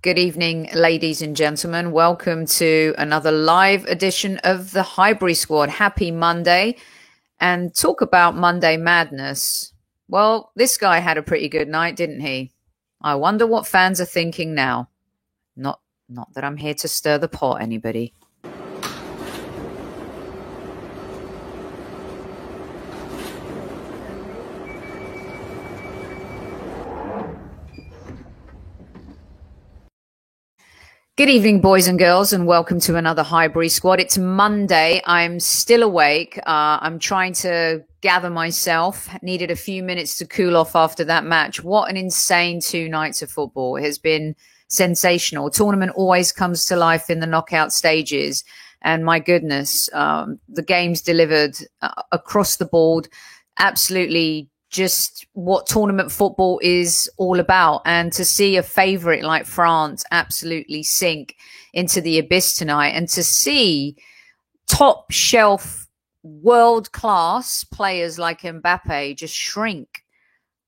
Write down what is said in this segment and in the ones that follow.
Good evening, ladies and gentlemen. Welcome to another live edition of the Highbury Squad. Happy Monday. And talk about Monday madness. Well, this guy had a pretty good night, didn't he? I wonder what fans are thinking now. Not not that I'm here to stir the pot, anybody. Good evening, boys and girls, and welcome to another Highbury Squad. It's Monday. I'm still awake. I'm trying to gather myself. Needed a few minutes to cool off after that match. What an insane 2 nights of football. It has been sensational. Tournament always comes to life in the knockout stages. And my goodness, the games delivered across the board. Absolutely just what tournament football is all about. And to see a favourite like France absolutely sink into the abyss tonight, and to see top shelf world class players like Mbappe just shrink.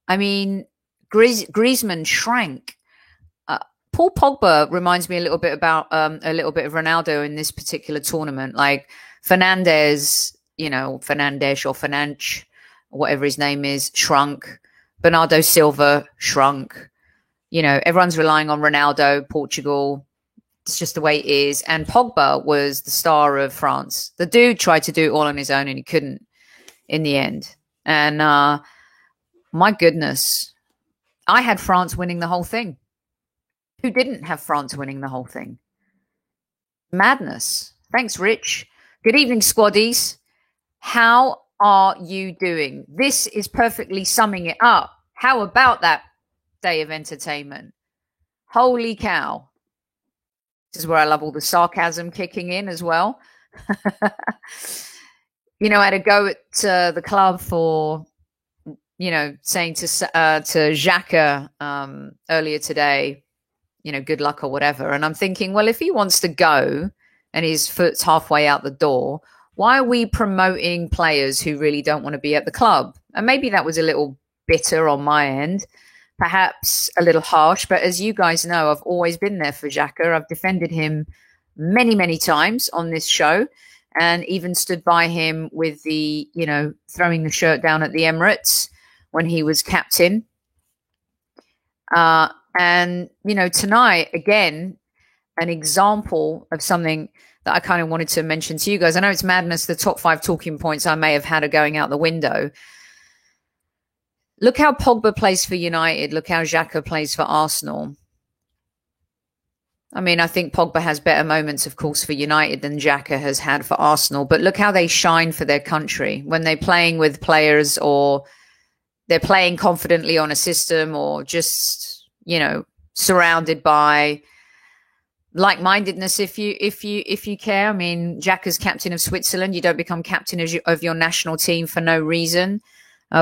I mean, Griezmann shrank. Paul Pogba reminds me a little bit about a little bit of Ronaldo in this particular tournament. Like Fernandez, Fernandes or Fernandes, whatever his name is, shrunk. Bernardo Silva shrunk. Everyone's relying on Ronaldo, Portugal. It's just the way it is. And Pogba was the star of France. The dude tried to do it all on his own and he couldn't in the end. And my goodness, I had France winning the whole thing. Who didn't have France winning the whole thing? Madness. Thanks, Rich. Good evening, squaddies. How are you doing? This is perfectly summing it up. How about that day of entertainment? Holy cow. This is where I love all the sarcasm kicking in as well. I had a go at the club for, saying to Xhaka earlier today, good luck or whatever. And I'm thinking, well, if he wants to go and his foot's halfway out the door, why are we promoting players who really don't want to be at the club? And maybe that was a little bitter on my end, perhaps a little harsh. But as you guys know, I've always been there for Xhaka. I've defended him many, many times on this show, and even stood by him with the, throwing the shirt down at the Emirates when he was captain. And, tonight, again, an example of something that I kind of wanted to mention to you guys. I know it's madness, the top 5 talking points I may have had are going out the window. Look how Pogba plays for United. Look how Xhaka plays for Arsenal. I mean, I think Pogba has better moments, of course, for United than Xhaka has had for Arsenal. But look how they shine for their country when they're playing with players, or they're playing confidently on a system, or just, surrounded by like-mindedness. If you care. I mean, Xhaka's captain of Switzerland. You don't become captain of your national team for no reason.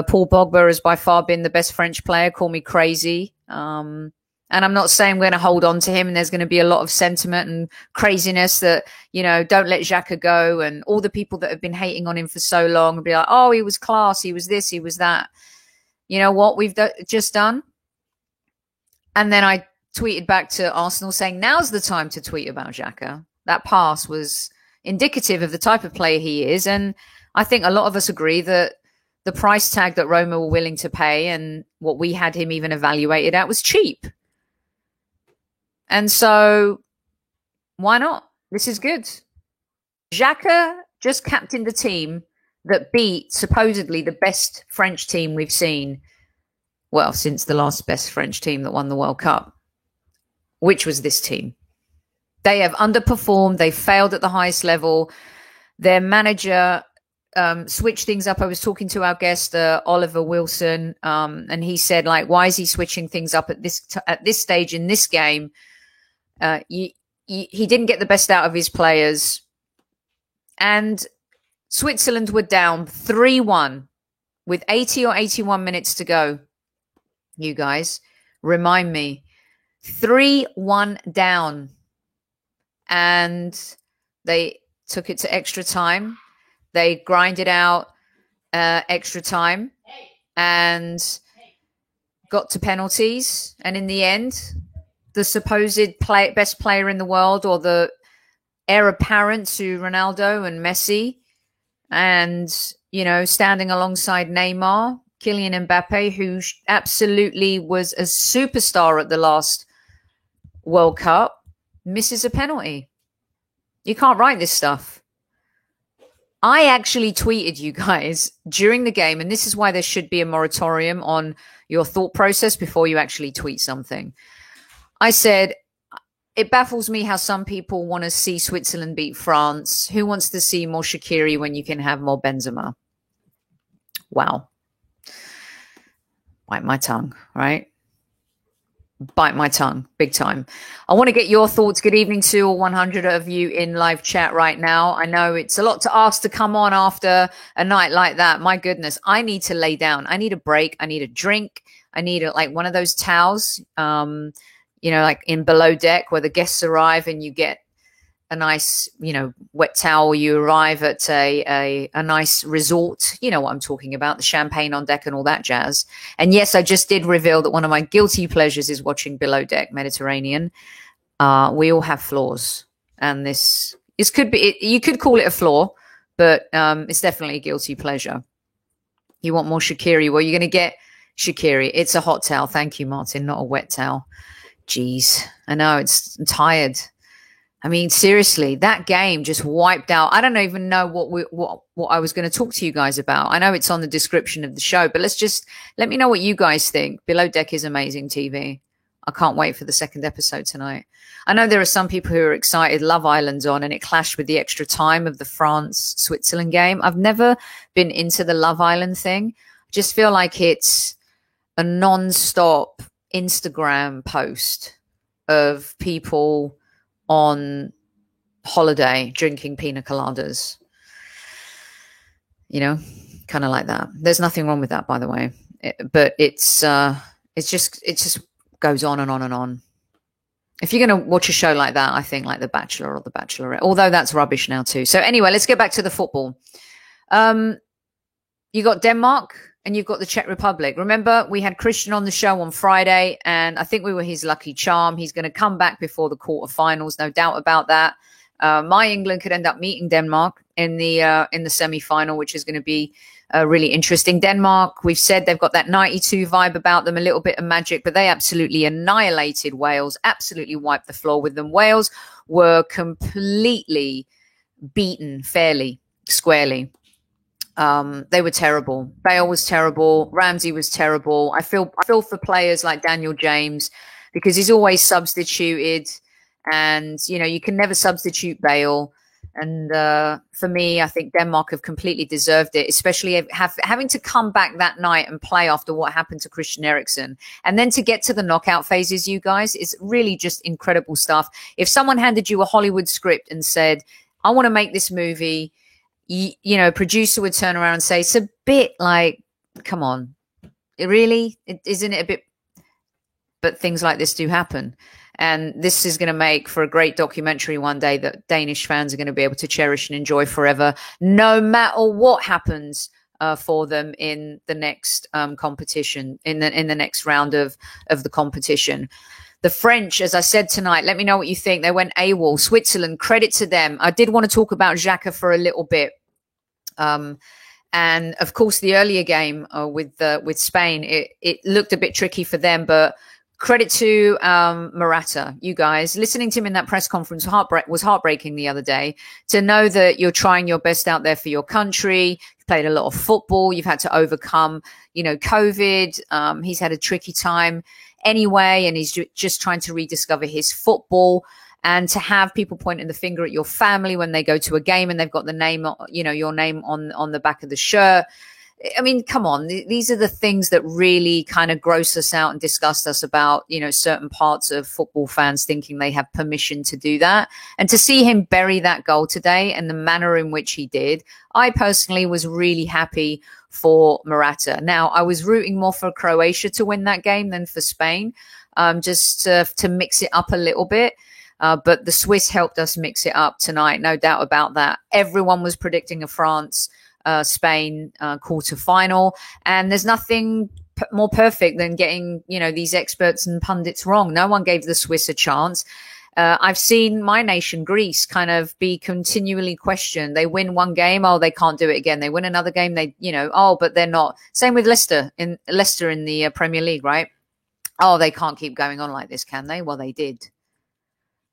Paul Pogba has by far been the best French player. Call me crazy. And I'm not saying we're going to hold on to him, and there's going to be a lot of sentiment and craziness that, don't let Xhaka go, and all the people that have been hating on him for so long will be like, oh, he was class, he was this, he was that. You know what we've just done? And then I tweeted back to Arsenal saying, now's the time to tweet about Xhaka. That pass was indicative of the type of player he is. And I think a lot of us agree that the price tag that Roma were willing to pay, and what we had him even evaluated at, was cheap. And so why not? This is good. Xhaka just captained the team that beat supposedly the best French team we've seen, well, since the last best French team that won the World Cup, which was this team. They have underperformed. They failed at the highest level. Their manager switched things up. I was talking to our guest, Oliver Wilson, and he said, like, why is he switching things up at this stage in this game? He didn't get the best out of his players. And Switzerland were down 3-1 with 80 or 81 minutes to go. You guys, remind me. 3-1 down. And they took it to extra time. They grinded out extra time and got to penalties. And in the end, the supposed best player in the world, or the heir apparent to Ronaldo and Messi, and, standing alongside Neymar, Kylian Mbappe, who absolutely was a superstar at the last World Cup, misses a penalty. You can't write this stuff. I actually tweeted you guys during the game, and this is why there should be a moratorium on your thought process before you actually tweet something. I said, it baffles me how some people want to see Switzerland beat France. Who wants to see more Shaqiri when you can have more Benzema? Wow. Bite my tongue, right? Bite my tongue, big time. I want to get your thoughts. Good evening to all 100 of you in live chat right now. I know it's a lot to ask to come on after a night like that. My goodness, I need to lay down. I need a break. I need a drink. I need one of those towels, like in Below Deck, where the guests arrive and you get a nice, wet towel. You arrive at a nice resort. You know what I'm talking about, the champagne on deck and all that jazz. And yes, I just did reveal that one of my guilty pleasures is watching Below Deck Mediterranean. We all have flaws, and this could be, you could call it a flaw, but it's definitely a guilty pleasure. You want more Shaqiri? Well, you're going to get Shaqiri. It's a hot towel. Thank you, Martin, not a wet towel. Jeez, I know, I'm tired. I mean, seriously, that game just wiped out. I don't even know what I was going to talk to you guys about. I know it's on the description of the show, but let me know what you guys think. Below Deck is amazing TV. I can't wait for the second episode tonight. I know there are some people who are excited. Love Island's on, and it clashed with the extra time of the France-Switzerland game. I've never been into the Love Island thing. I just feel like it's a non-stop Instagram post of people on holiday drinking pina coladas, kind of like that. There's nothing wrong with that, by the way, but it just goes on and on and on. If you're going to watch a show like that, I think like The Bachelor or The Bachelorette, although that's rubbish now too. So anyway, let's get back to the football. You got Denmark and you've got the Czech Republic. Remember, we had Christian on the show on Friday, and I think we were his lucky charm. He's going to come back before the quarterfinals, no doubt about that. My England could end up meeting Denmark in the semi-final, which is going to be really interesting. Denmark, we've said they've got that 92 vibe about them, a little bit of magic, but they absolutely annihilated Wales, absolutely wiped the floor with them. Wales were completely beaten fairly, squarely. They were terrible. Bale was terrible. Ramsey was terrible. I feel for players like Daniel James, because he's always substituted, and you can never substitute Bale. And for me, I think Denmark have completely deserved it, especially having to come back that night and play after what happened to Christian Eriksen, and then to get to the knockout phases. You guys, it's really just incredible stuff. If someone handed you a Hollywood script and said, "I want to make this movie," producer would turn around and say, it's a bit like, come on, isn't it a bit? But things like this do happen. And this is going to make for a great documentary one day that Danish fans are going to be able to cherish and enjoy forever, no matter what happens for them in the next competition, in the next round of the competition. The French, as I said tonight, let me know what you think. They went AWOL. Switzerland, credit to them. I did want to talk about Xhaka for a little bit. And of course, the earlier game with Spain, it looked a bit tricky for them, but credit to Morata. You guys, listening to him in that press conference was heartbreaking the other day, to know that you're trying your best out there for your country. You've played a lot of football. You've had to overcome, COVID. He's had a tricky time anyway, and he's just trying to rediscover his football. And to have people pointing the finger at your family when they go to a game and they've got the name, your name on the back of the shirt. I mean, come on. These are the things that really kind of gross us out and disgust us about, certain parts of football fans thinking they have permission to do that. And to see him bury that goal today and the manner in which he did, I personally was really happy for Morata. Now, I was rooting more for Croatia to win that game than for Spain, just to mix it up a little bit. But the Swiss helped us mix it up tonight, no doubt about that. Everyone was predicting a France Spain quarterfinal, and there's nothing more perfect than getting, these experts and pundits wrong. No one gave the Swiss a chance. I've seen my nation, Greece, kind of be continually questioned. They win one game, oh, they can't do it again. They win another game, but they're not. Same with Leicester in the Premier League, right? Oh, they can't keep going on like this, can they? Well, they did.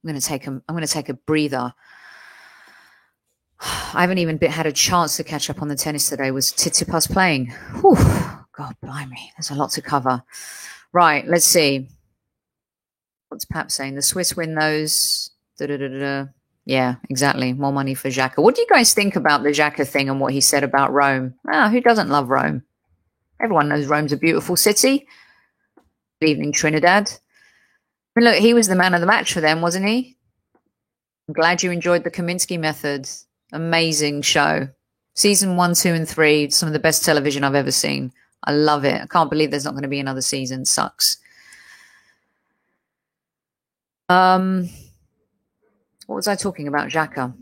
I'm going to take a breather. I haven't even had a chance to catch up on the tennis today. Was Tsitsipas playing? Whew, God blimey, there's a lot to cover. Right, let's see. What's Pap saying? The Swiss win those. Yeah, exactly. More money for Xhaka. What do you guys think about the Xhaka thing and what he said about Rome? Who doesn't love Rome? Everyone knows Rome's a beautiful city. Good evening, Trinidad. I mean, look, he was the man of the match for them, wasn't he? I'm glad you enjoyed the Kaminsky method. Amazing show. Season 1, 2, and 3, some of the best television I've ever seen. I love it. I can't believe there's not going to be another season. Sucks. What was I talking about? Xhaka.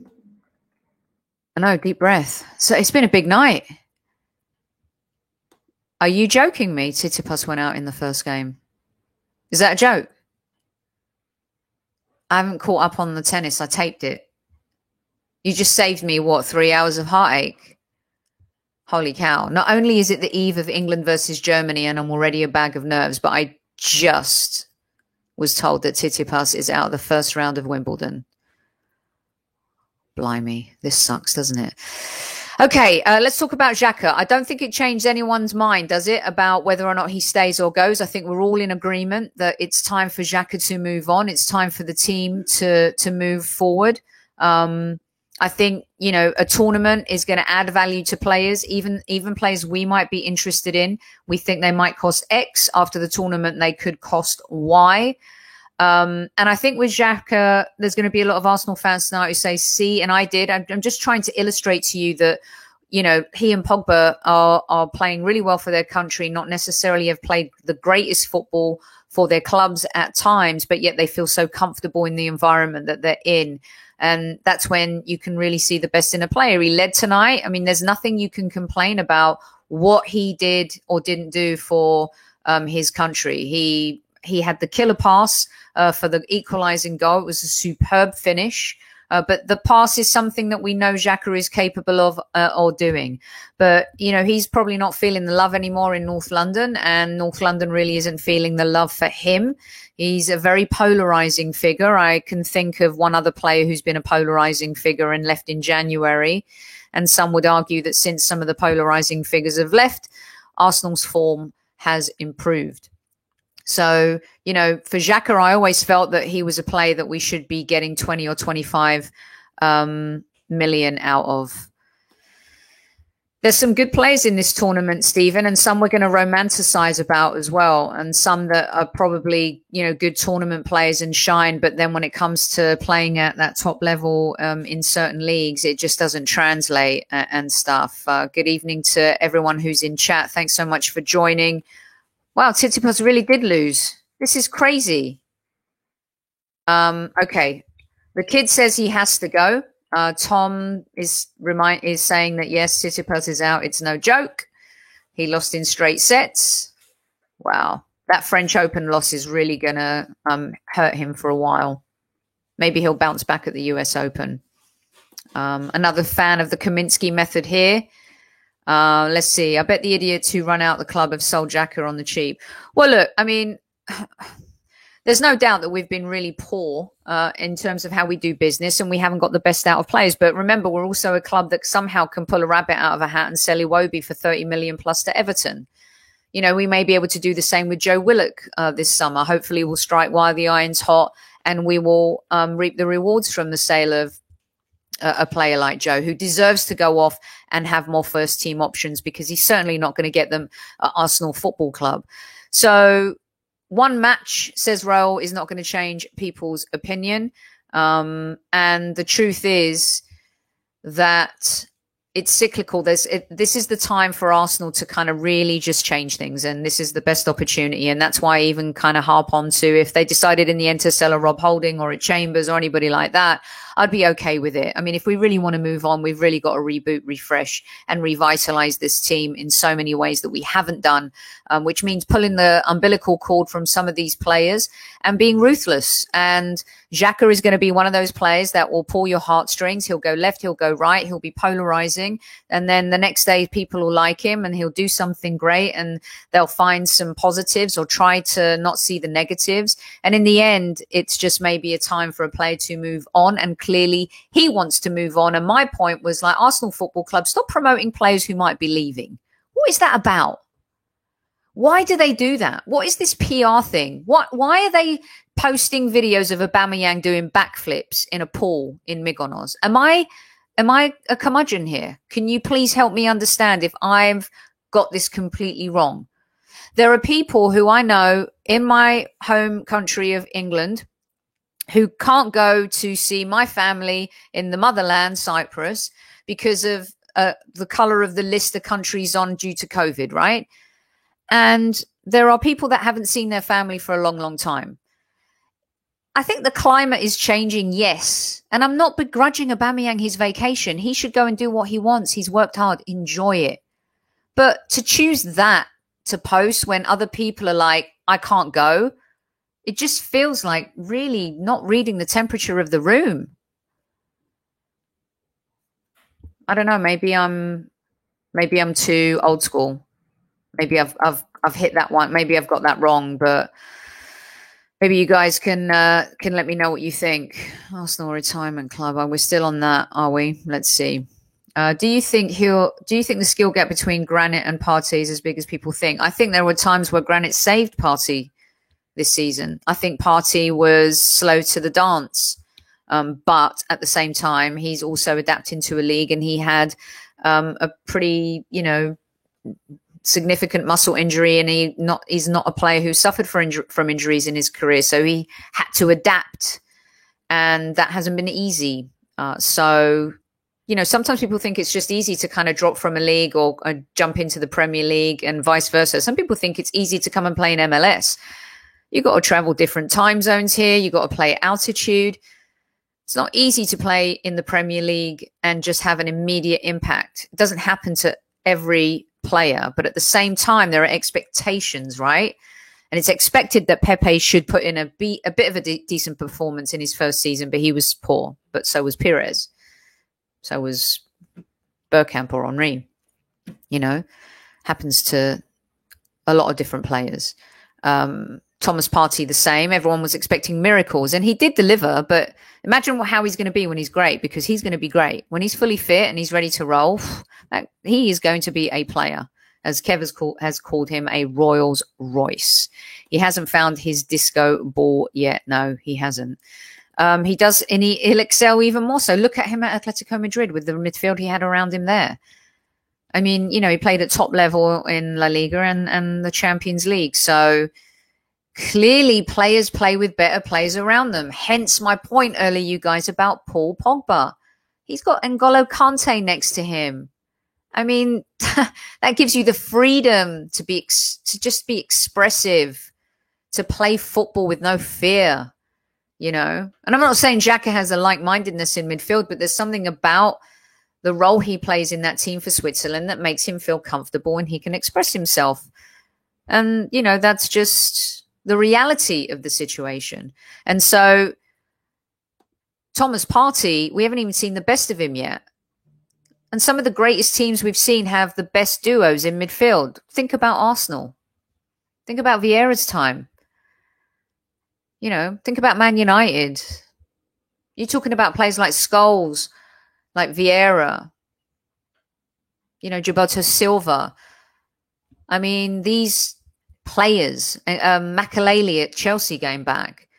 I know, deep breath. So it's been a big night. Are you joking me? Tsitsipas went out in the first game. Is that a joke? I haven't caught up on the tennis. I taped it. You just saved me, 3 hours of heartache? Holy cow. Not only is it the eve of England versus Germany and I'm already a bag of nerves, but I just was told that Tsitsipas is out of the first round of Wimbledon. Blimey. This sucks, doesn't it? Okay, let's talk about Xhaka. I don't think it changed anyone's mind, does it, about whether or not he stays or goes? I think we're all in agreement that it's time for Xhaka to move on. It's time for the team to move forward. I think, a tournament is going to add value to players, even players we might be interested in. We think they might cost X. After the tournament, they could cost Y. And I think with Xhaka, there's going to be a lot of Arsenal fans tonight who say, see, and I did. I'm just trying to illustrate to you that, he and Pogba are playing really well for their country, not necessarily have played the greatest football for their clubs at times, but yet they feel so comfortable in the environment that they're in. And that's when you can really see the best in a player. He led tonight. I mean, there's nothing you can complain about what he did or didn't do for his country. He had the killer pass for the equalizing goal. It was a superb finish. But the pass is something that we know Xhaka is capable of or doing. But, he's probably not feeling the love anymore in North London, and North London really isn't feeling the love for him. He's a very polarizing figure. I can think of one other player who's been a polarizing figure and left in January. And some would argue that since some of the polarizing figures have left, Arsenal's form has improved. So, for Xhaka, I always felt that he was a player that we should be getting 20 or 25 million out of. There's some good players in this tournament, Stephen, and some we're going to romanticize about as well. And some that are probably, good tournament players and shine. But then when it comes to playing at that top level in certain leagues, it just doesn't translate and stuff. Good evening to everyone who's in chat. Thanks so much for joining. Wow, Tsitsipas really did lose. This is crazy. Okay. The kid says he has to go. Tom is saying that, yes, Tsitsipas is out. It's no joke. He lost in straight sets. Wow. That French Open loss is really going to hurt him for a while. Maybe he'll bounce back at the US Open. Another fan of the Kaminsky method here. Let's see. I bet the idiots who run out the club have sold Xhaka on the cheap. Well, look, I mean, there's no doubt that we've been really poor in terms of how we do business, and we haven't got the best out of players. But remember, we're also a club that somehow can pull a rabbit out of a hat and sell Iwobi for 30 million plus to Everton. We may be able to do the same with Joe Willock this summer. Hopefully we'll strike while the iron's hot, and we will reap the rewards from the sale of a player like Joe, who deserves to go off and have more first team options, because he's certainly not going to get them at Arsenal Football Club. So one match, says Raoul, is not going to change people's opinion. And the truth is that it's cyclical. This is the time for Arsenal to kind of really just change things. And this is the best opportunity. And that's why I even kind of harp on to, if they decided in the end to sell a Rob Holding or a Chambers or anybody like that, I'd be okay with it. I mean, if we really want to move on, we've really got to reboot, refresh, and revitalize this team in so many ways that we haven't done, which means pulling the umbilical cord from some of these players and being ruthless. And Xhaka is going to be one of those players that will pull your heartstrings. He'll go left, he'll go right, he'll be polarizing. And then the next day, people will like him and he'll do something great and they'll find some positives or try to not see the negatives. And in the end, it's just maybe a time for a player to move on. And clearly he wants to move on. And my point was like, Arsenal Football Club, stop promoting players who might be leaving. What is that about? Why do they do that? What is this PR thing? Why are they posting videos of Aubameyang doing backflips in a pool in Mykonos? Am I a curmudgeon here? Can you please help me understand if I've got this completely wrong? There are people who I know in my home country of England who can't go to see my family in the motherland, Cyprus, because of the color of the list of countries on due to COVID, right? And there are people that haven't seen their family for a long, long time. I think the climate is changing, yes. And I'm not begrudging Aubameyang his vacation. He should go and do what he wants. He's worked hard. Enjoy it. But to choose that to post when other people are like, I can't go, it just feels like really not reading the temperature of the room. I don't know. Maybe I'm too old school. Maybe I've hit that one. Maybe I've got that wrong, but maybe you guys can let me know what you think. Arsenal Retirement Club. We're still on that, are we? Let's see. Do you think the skill gap between Granit and Partey is as big as people think? I think there were times where Granit saved Partey this season. I think Partey was slow to the dance. But at the same time, he's also adapting to a league and he had a pretty, significant muscle injury, and he's not a player who suffered from injuries in his career, so he had to adapt, and that hasn't been easy. So sometimes people think it's just easy to kind of drop from a league or jump into the Premier League and vice versa. Some people think it's easy to come and play in MLS. You've got to travel different time zones here. You've got to play at altitude. It's not easy to play in the Premier League and just have an immediate impact. It doesn't happen to every player, but at the same time, there are expectations, right? And it's expected that Pepe should put in a bit of a decent performance in his first season, but he was poor. But so was Pires. So was Bergkamp or Henry. Happens to a lot of different players. Thomas Partey the same. Everyone was expecting miracles, and he did deliver. But imagine how he's going to be when he's great, because he's going to be great when he's fully fit and he's ready to roll. He is going to be a player, as Kev has called him, a Royals Royce. He hasn't found his disco ball yet. No, he hasn't. He does, and he'll excel even more so. Look at him at Atletico Madrid with the midfield he had around him there. I mean, he played at top level in La Liga and the Champions League. So clearly players play with better players around them. Hence my point earlier, you guys, about Paul Pogba. He's got N'Golo Kante next to him. I mean, that gives you the freedom to just be expressive, to play football with no fear, And I'm not saying Xhaka has a like-mindedness in midfield, but there's something about the role he plays in that team for Switzerland that makes him feel comfortable and he can express himself. And, that's just the reality of the situation. And so Thomas Partey, we haven't even seen the best of him yet. And some of the greatest teams we've seen have the best duos in midfield. Think about Arsenal. Think about Vieira's time. Think about Man United. You're talking about players like Scholes, like Vieira, Gilberto Silva. I mean, these players, Makelele at Chelsea going back.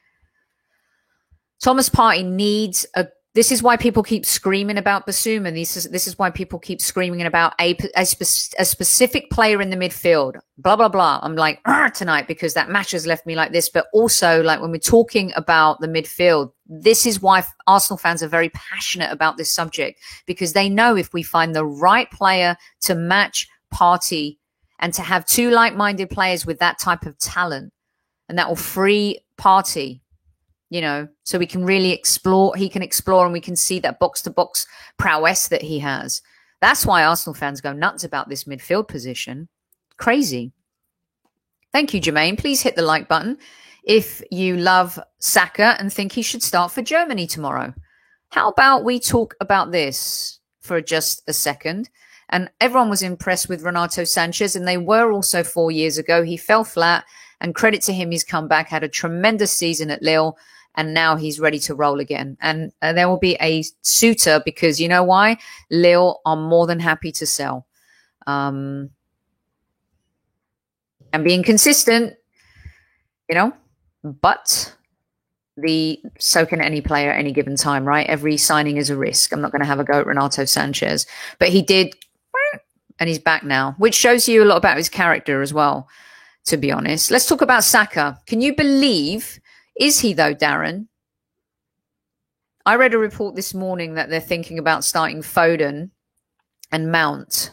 Thomas Partey needs this is why people keep screaming about Basuma. This is why people keep screaming about a specific player in the midfield. Blah, blah, blah. I'm like, tonight, because that match has left me like this. But also, like, when we're talking about the midfield, this is why Arsenal fans are very passionate about this subject, because they know if we find the right player to match Partey and to have two like-minded players with that type of talent, and that will free Partey, so we can really explore. He can explore, and we can see that box-to-box prowess that he has. That's why Arsenal fans go nuts about this midfield position. Crazy. Thank you, Jermaine. Please hit the like button if you love Saka and think he should start for Germany tomorrow. How about we talk about this for just a second? And everyone was impressed with Renato Sanchez, and they were also 4 years ago. He fell flat, and credit to him, he's come back, had a tremendous season at Lille, and now he's ready to roll again. And there will be a suitor, because you know why? Lille are more than happy to sell. And being consistent, but so can any player at any given time, right? Every signing is a risk. I'm not going to have a go at Renato Sanchez, but he did, and he's back now, which shows you a lot about his character as well, to be honest. Let's talk about Saka. Can you believe, is he though, Darren? I read a report this morning that they're thinking about starting Foden and Mount.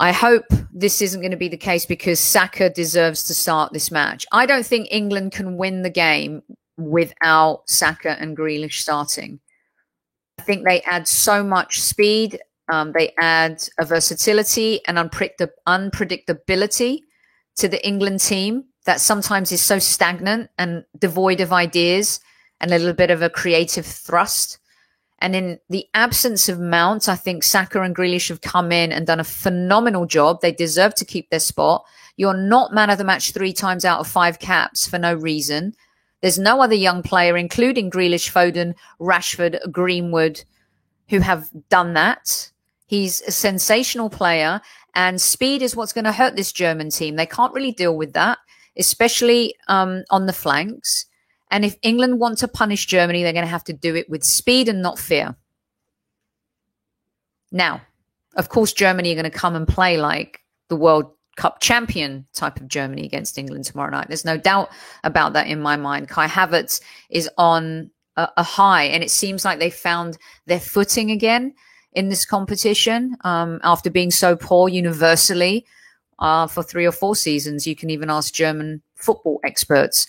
I hope this isn't going to be the case, because Saka deserves to start this match. I don't think England can win the game without Saka and Grealish starting. I think they add so much speed. They add a versatility and unpredictability to the England team that sometimes is so stagnant and devoid of ideas and a little bit of a creative thrust. And in the absence of Mount, I think Saka and Grealish have come in and done a phenomenal job. They deserve to keep their spot. You're not man of the match 3 times out of 5 caps for no reason. There's no other young player, including Grealish, Foden, Rashford, Greenwood, who have done that. He's a sensational player, and speed is what's going to hurt this German team. They can't really deal with that, especially on the flanks. And if England want to punish Germany, they're going to have to do it with speed and not fear. Now, of course, Germany are going to come and play like the World Cup champion type of Germany against England tomorrow night. There's no doubt about that in my mind. Kai Havertz is on a high, and it seems like they found their footing again in this competition after being so poor universally for 3 or 4 seasons. You can even ask German football experts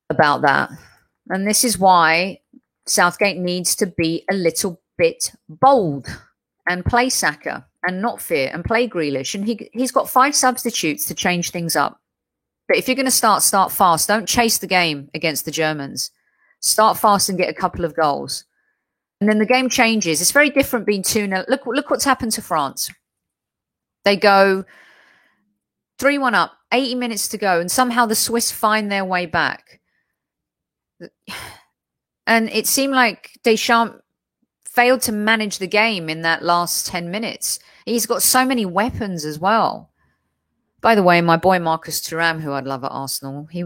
about that. And this is why Southgate needs to be a little bit bold and play Saka and not fear, and play Grealish. And he's got 5 substitutes to change things up. But if you're going to start fast. Don't chase the game against the Germans. Start fast and get a couple of goals. And then the game changes. It's very different being 2-0. Look what's happened to France. They go 3-1 up, 80 minutes to go, and somehow the Swiss find their way back. And it seemed like Deschamps failed to manage the game in that last 10 minutes. He's got so many weapons as well. By the way, my boy Marcus Thuram, who I'd love at Arsenal, he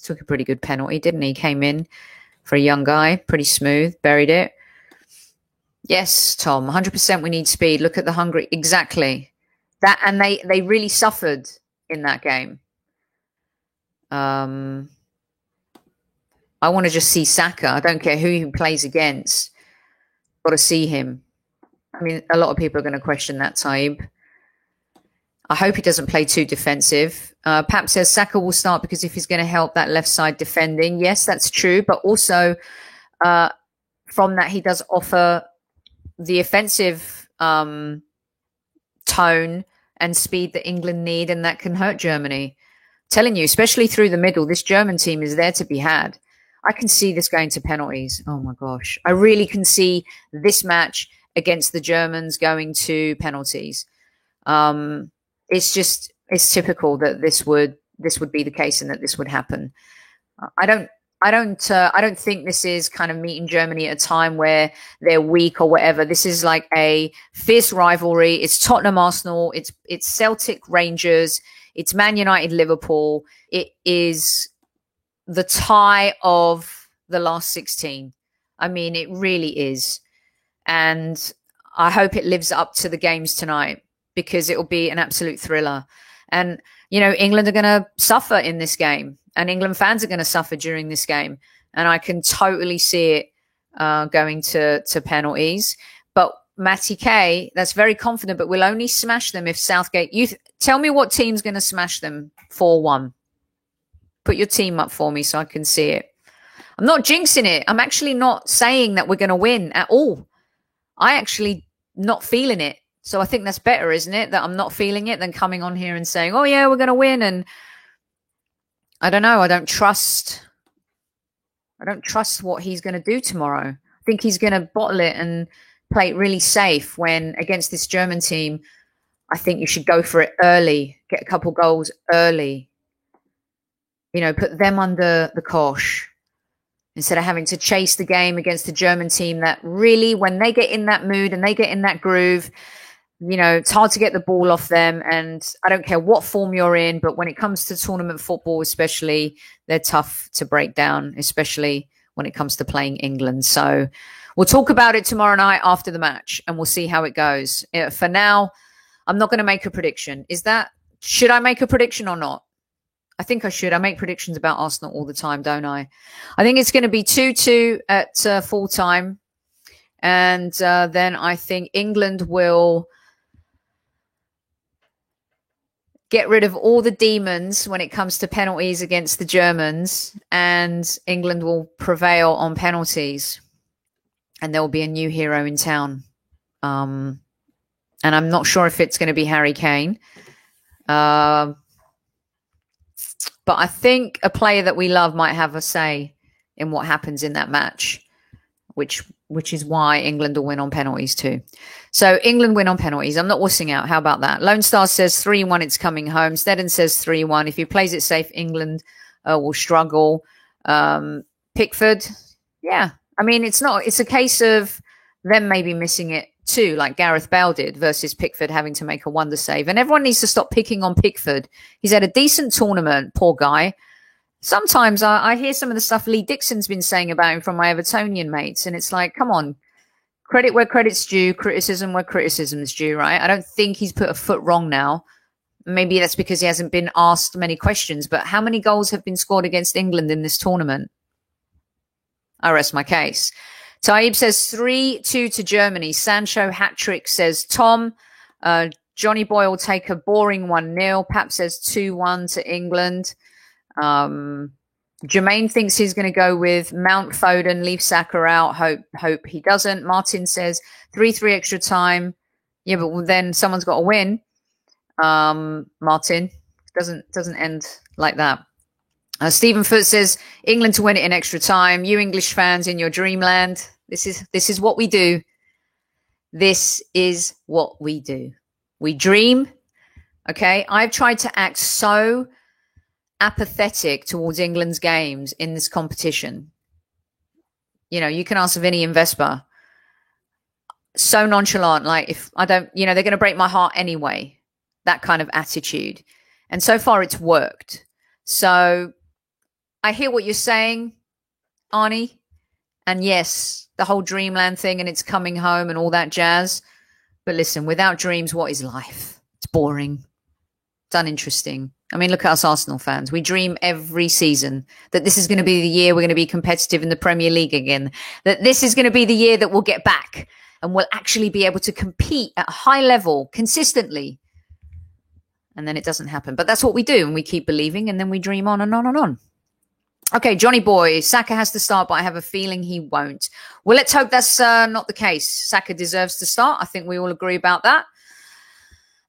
took a pretty good penalty, didn't he? Came in for a young guy, pretty smooth, buried it. Yes, Tom, 100% we need speed. Look at the Hungary. Exactly. That, and they really suffered in that game. I want to just see Saka. I don't care who he plays against. Got to see him. I mean, a lot of people are going to question that, Taib. I hope he doesn't play too defensive. Pap says Saka will start because if he's going to help that left side defending. Yes, that's true. But also from that, he does offer the offensive tone and speed that England need, and that can hurt Germany. Telling you, especially through the middle, this German team is there to be had. I can see this going to penalties. Oh my gosh. I really can see this match against the Germans going to penalties. It's typical that this would be the case and that this would happen. I don't think this is kind of meeting Germany at a time where they're weak or whatever. This is like a fierce rivalry. It's Tottenham Arsenal. It's Celtic Rangers. It's Man United Liverpool. It is the tie of the last 16. I mean, it really is. And I hope it lives up to the games tonight, because it will be an absolute thriller. And, England are going to suffer in this game, and England fans are going to suffer during this game. And I can totally see it going to penalties. But Matty K, that's very confident, but we'll only smash them if Southgate... tell me what team's going to smash them 4-1. Put your team up for me so I can see it. I'm not jinxing it. I'm actually not saying that we're going to win at all. I actually not feeling it. So I think that's better, isn't it? That I'm not feeling it than coming on here and saying, oh, yeah, we're going to win. And I don't know. I don't trust what he's going to do tomorrow. I think he's going to bottle it and play it really safe when against this German team. I think you should go for it early, get a couple goals early. You know, put them under the cosh instead of having to chase the game against the German team that really, when they get in that mood and they get in that groove, you know, it's hard to get the ball off them. And I don't care what form you're in, but when it comes to tournament football, especially, they're tough to break down, especially when it comes to playing England. So we'll talk about it tomorrow night after the match and we'll see how it goes. For now, I'm not going to make a prediction. Should I make a prediction or not? I think I should. I make predictions about Arsenal all the time, don't I? I think it's going to be 2-2 at full time. And then I think England will get rid of all the demons when it comes to penalties against the Germans. And England will prevail on penalties. And there will be a new hero in town. And I'm not sure if it's going to be Harry Kane. But I think a player that we love might have a say in what happens in that match, which is why England will win on penalties too. So England win on penalties. I'm not wussing out. How about that? Lone Star says 3-1, it's coming home. Steddon says 3-1. If he plays it safe, England will struggle. Pickford, yeah. I mean, it's a case of them maybe missing it too, like Gareth Bale did, versus Pickford having to make a wonder save. And everyone needs to stop picking on Pickford. He's had a decent tournament, poor guy. Sometimes I hear some of the stuff Lee Dixon's been saying about him from my Evertonian mates, and it's like, come on, credit where credit's due, criticism where criticism's due, right? I don't think he's put a foot wrong now. Maybe that's because he hasn't been asked many questions, but how many goals have been scored against England in this tournament? I rest my case. Taib says 3-2 to Germany. Sancho hat-trick, says Tom. Johnny Boy will take a boring 1-0. Pap says 2-1 to England. Jermaine thinks he's going to go with Mount, Foden, leave Saka out. Hope he doesn't. Martin says 3-3 extra time. Yeah, but then someone's got to win. Martin, doesn't end like that. Stephen Foot says England to win it in extra time. You English fans in your dreamland. This is what we do. This is what we do. We dream. Okay. I've tried to act so apathetic towards England's games in this competition. You know, you can ask Vinny and Vespa. So nonchalant. Like, if I don't, they're going to break my heart anyway. That kind of attitude. And so far it's worked. So I hear what you're saying, Arnie. And yes, the whole dreamland thing and it's coming home and all that jazz. But listen, without dreams, what is life? It's boring. It's uninteresting. I mean, look at us Arsenal fans. We dream every season that this is going to be the year we're going to be competitive in the Premier League again. That this is going to be the year that we'll get back and we'll actually be able to compete at a high level consistently. And then it doesn't happen. But that's what we do. And we keep believing and then we dream on and on and on. Okay, Johnny Boy, Saka has to start, but I have a feeling he won't. Well, let's hope that's not the case. Saka deserves to start. I think we all agree about that.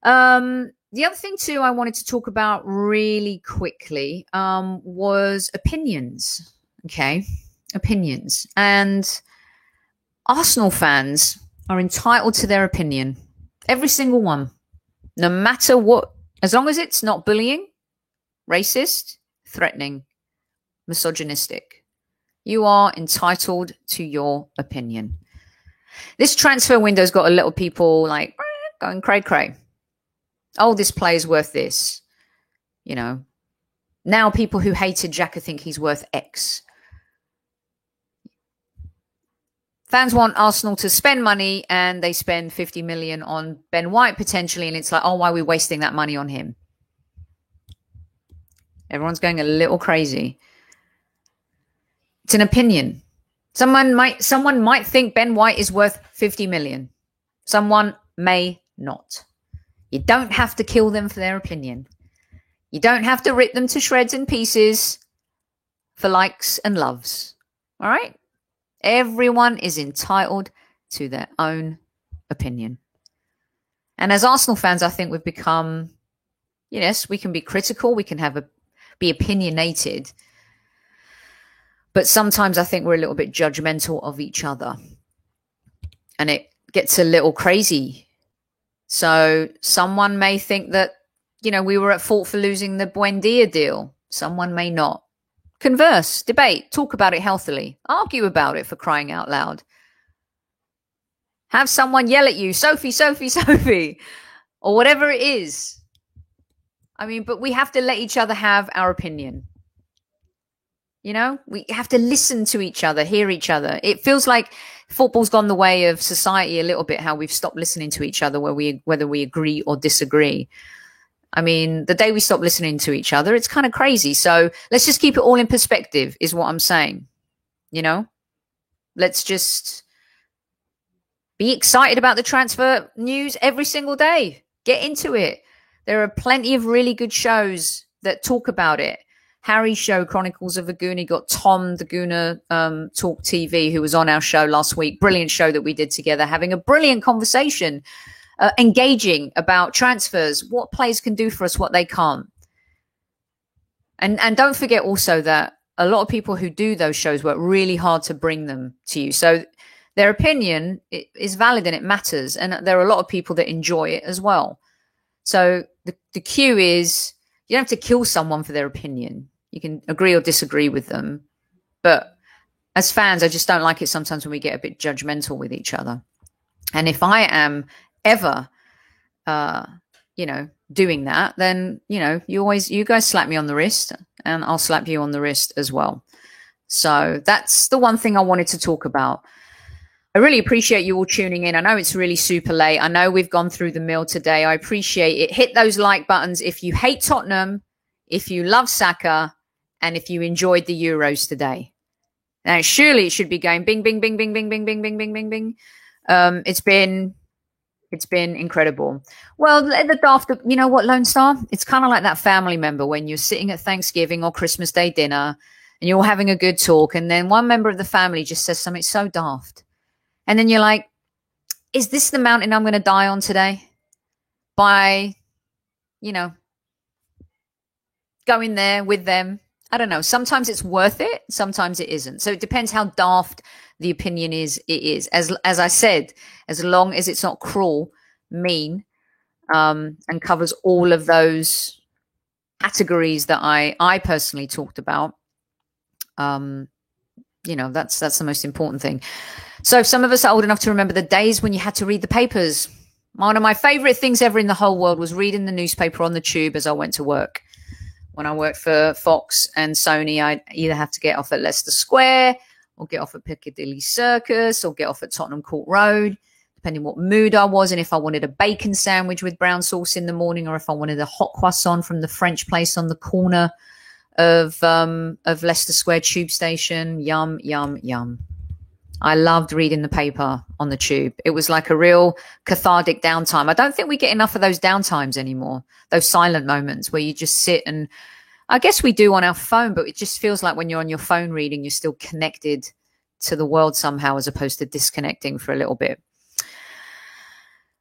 The other thing, too, I wanted to talk about really quickly was opinions. Okay, opinions. And Arsenal fans are entitled to their opinion. Every single one. No matter what. As long as it's not bullying, racist, threatening, misogynistic. You are entitled to your opinion. This transfer window's got a little people like going cray-cray. Oh, this player's worth this. Now people who hated Xhaka think he's worth X. Fans want Arsenal to spend money and they spend 50 million on Ben White potentially. And it's like, oh, why are we wasting that money on him? Everyone's going a little crazy. It's an opinion. Someone might think Ben White is worth 50 million. Someone may not. You don't have to kill them for their opinion. You don't have to rip them to shreds and pieces for likes and loves. All right? Everyone is entitled to their own opinion. And as Arsenal fans, I think we've become, yes, we can be critical, we can be opinionated, but sometimes I think we're a little bit judgmental of each other. And it gets a little crazy. So someone may think that, we were at fault for losing the Buendia deal. Someone may not. Converse, debate, talk about it healthily, argue about it, for crying out loud. Have someone yell at you, Sophie, Sophie, Sophie, or whatever it is. I mean, but we have to let each other have our opinion. We have to listen to each other, hear each other. It feels like football's gone the way of society a little bit, how we've stopped listening to each other, whether we agree or disagree. I mean, the day we stop listening to each other, it's kind of crazy. So let's just keep it all in perspective, is what I'm saying. Let's just be excited about the transfer news every single day. Get into it. There are plenty of really good shows that talk about it. Harry's show, Chronicles of a Gooner, got Tom, the Gooner Talk TV, who was on our show last week. Brilliant show that we did together, having a brilliant conversation, engaging about transfers, what players can do for us, what they can't. And don't forget also that a lot of people who do those shows work really hard to bring them to you. So their opinion is valid and it matters. And there are a lot of people that enjoy it as well. So the cue is, you don't have to kill someone for their opinion. You can agree or disagree with them. But as fans, I just don't like it sometimes when we get a bit judgmental with each other. And if I am ever, doing that, then, you guys slap me on the wrist and I'll slap you on the wrist as well. So that's the one thing I wanted to talk about. I really appreciate you all tuning in. I know it's really super late. I know we've gone through the mill today. I appreciate it. Hit those like buttons if you hate Tottenham, if you love Saka, and if you enjoyed the Euros today. Now, surely it should be going bing, bing, bing, bing, bing, bing, bing, bing, bing, bing, bing. It's been incredible. Well, the daft, you know what, Lone Star? It's kind of like that family member when you're sitting at Thanksgiving or Christmas Day dinner and you're having a good talk, and then one member of the family just says something so daft. And then you're like, is this the mountain I'm going to die on today? By, going there with them? I don't know. Sometimes it's worth it. Sometimes it isn't. So it depends how daft the opinion is. It is. As I said, as long as it's not cruel, mean, and covers all of those categories that I personally talked about, that's the most important thing. So some of us are old enough to remember the days when you had to read the papers. One of my favorite things ever in the whole world was reading the newspaper on the tube as I went to work. When I worked for Fox and Sony, I'd either have to get off at Leicester Square or get off at Piccadilly Circus or get off at Tottenham Court Road, depending what mood I was and if I wanted a bacon sandwich with brown sauce in the morning or if I wanted a hot croissant from the French place on the corner of Leicester Square tube station. Yum, yum, yum. I loved reading the paper on the tube. It was like a real cathartic downtime. I don't think we get enough of those downtimes anymore, those silent moments where you just sit, and I guess we do on our phone, but it just feels like when you're on your phone reading, you're still connected to the world somehow as opposed to disconnecting for a little bit.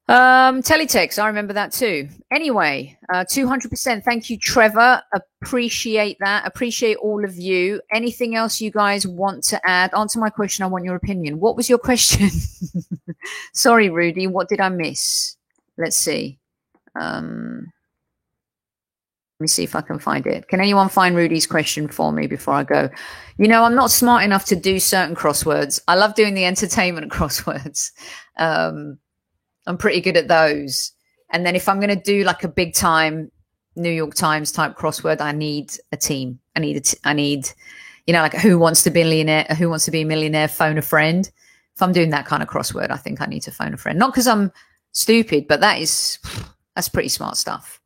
Teletext, I remember that too. Anyway, 200%. Thank you, Trevor. Appreciate that. Appreciate all of you. Anything else you guys want to add? Answer my question. I want your opinion. What was your question? Sorry, Rudy. What did I miss? Let's see. Let me see if I can find it. Can anyone find Rudy's question for me before I go? I'm not smart enough to do certain crosswords. I love doing the entertainment crosswords. I'm pretty good at those. And then if I'm going to do like a big time New York Times type crossword, I need a team. I need, like Who Wants to Be a Millionaire, phone a friend. If I'm doing that kind of crossword, I think I need to phone a friend. Not because I'm stupid, but that's pretty smart stuff.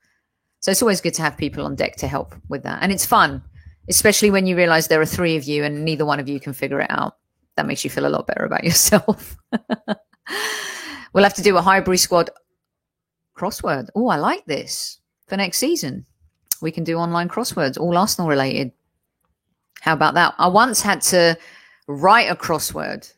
So it's always good to have people on deck to help with that. And it's fun, especially when you realize there are three of you and neither one of you can figure it out. That makes you feel a lot better about yourself. We'll have to do a Highbury Squad crossword. Oh, I like this. For next season, we can do online crosswords, all Arsenal related. How about that? I once had to write a crossword.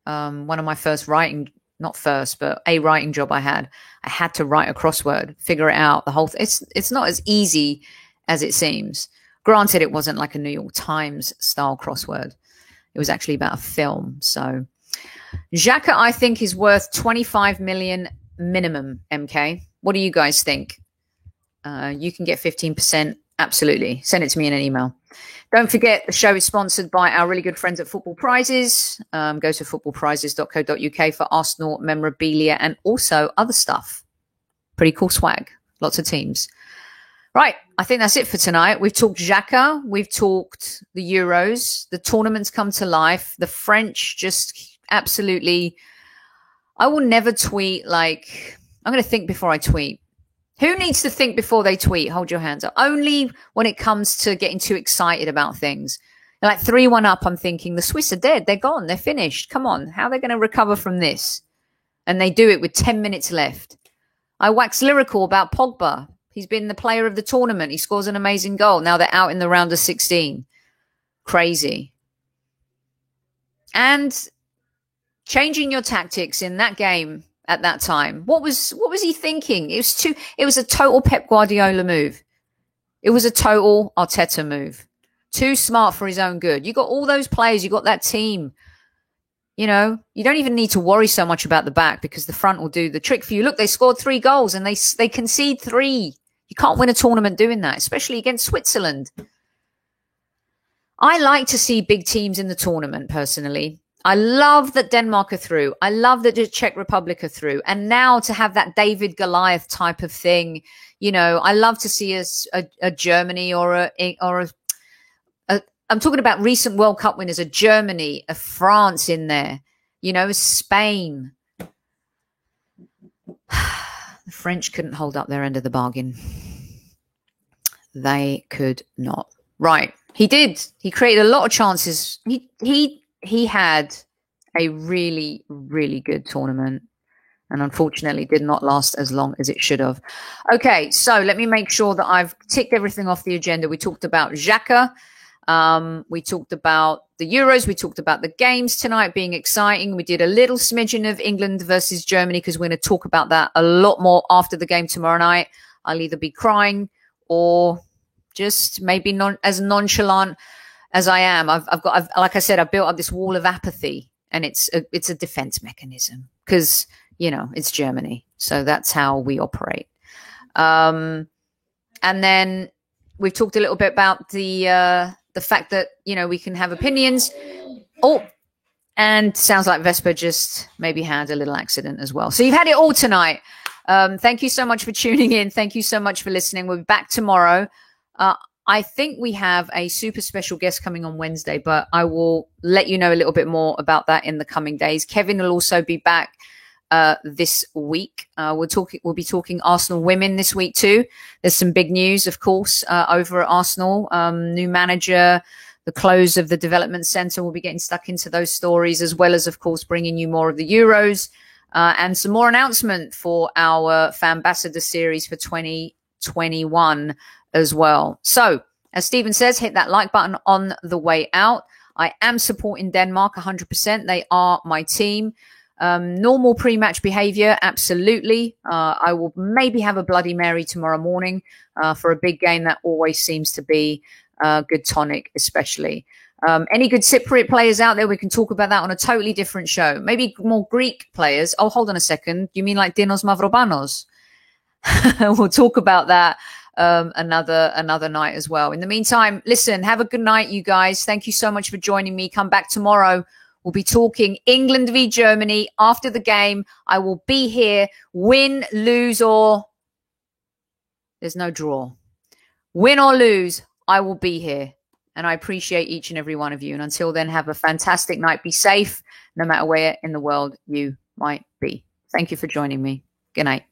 One of my first writing, not first, but a writing job I had to write a crossword, figure it out. The whole it's not as easy as it seems. Granted, it wasn't like a New York Times style crossword. It was actually about a film. So Xhaka, I think, is worth 25 million minimum, MK. What do you guys think? You can get 15%. Absolutely. Send it to me in an email. Don't forget, the show is sponsored by our really good friends at Football Prizes. Go to footballprizes.co.uk for Arsenal memorabilia and also other stuff. Pretty cool swag. Lots of teams. Right. I think that's it for tonight. We've talked Xhaka. We've talked the Euros. The tournaments come to life. The French just absolutely... I will never tweet like... I'm going to think before I tweet. Who needs to think before they tweet? Hold your hands up. Only when it comes to getting too excited about things. Like 3-1 up, I'm thinking, the Swiss are dead. They're gone. They're finished. Come on. How are they going to recover from this? And they do it with 10 minutes left. I wax lyrical about Pogba. He's been the player of the tournament. He scores an amazing goal. Now they're out in the round of 16. Crazy. And changing your tactics in that game at that time. What was he thinking? It was a total Pep Guardiola move. It was a total Arteta move. Too smart for his own good. You got all those players, you got that team. You know, you don't even need to worry so much about the back because the front will do the trick for you. Look, they scored 3 goals and they concede 3. You can't win a tournament doing that, especially against Switzerland. I like to see big teams in the tournament personally. I love that Denmark are through. I love that the Czech Republic are through. And now to have that David Goliath type of thing, you know, I love to see a Germany or I'm talking about recent World Cup winners, a Germany, a France in there, you know, Spain. The French couldn't hold up their end of the bargain. They could not. Right. He did. He created a lot of chances. He had a really, really good tournament and unfortunately did not last as long as it should have. Okay, so let me make sure that I've ticked everything off the agenda. We talked about Xhaka. We talked about the Euros. We talked about the games tonight being exciting. We did a little smidgen of England versus Germany because we're going to talk about that a lot more after the game tomorrow night. I'll either be crying or just maybe as nonchalant as I am. I've like I said, I've built up this wall of apathy, and it's a defense mechanism because, you know, it's Germany. So that's how we operate. And then we've talked a little bit about the fact that, you know, we can have opinions. Oh, and sounds like Vespa just maybe had a little accident as well. So you've had it all tonight. Thank you so much for tuning in. Thank you so much for listening. We'll be back tomorrow. I think we have a super special guest coming on Wednesday, but I will let you know a little bit more about that in the coming days. Kevin will also be back this week. We'll be talking Arsenal women this week too. There's some big news, of course, over at Arsenal. New manager, the close of the development centre. We'll be getting stuck into those stories, as well as, of course, bringing you more of the Euros and some more announcement for our Fambassador series for 2021 as well. So, as Stephen says, hit that like button on the way out. I am supporting Denmark 100%. They are my team. Normal pre-match behavior, absolutely. I will maybe have a Bloody Mary tomorrow morning for a big game. That always seems to be a good tonic, especially. Any good Cypriot players out there? We can talk about that on a totally different show. Maybe more Greek players. Oh, hold on a second. You mean like Dinos Mavropanos? We'll talk about that another night as well. In the meantime, listen, have a good night, you guys. Thank you so much for joining me. Come back tomorrow. We'll be talking England v Germany after the game. I will be here. Win, lose, or there's no draw. Win or lose, I will be here. And I appreciate each and every one of you. And until then, have a fantastic night. Be safe, no matter where in the world you might be. Thank you for joining me. Good night.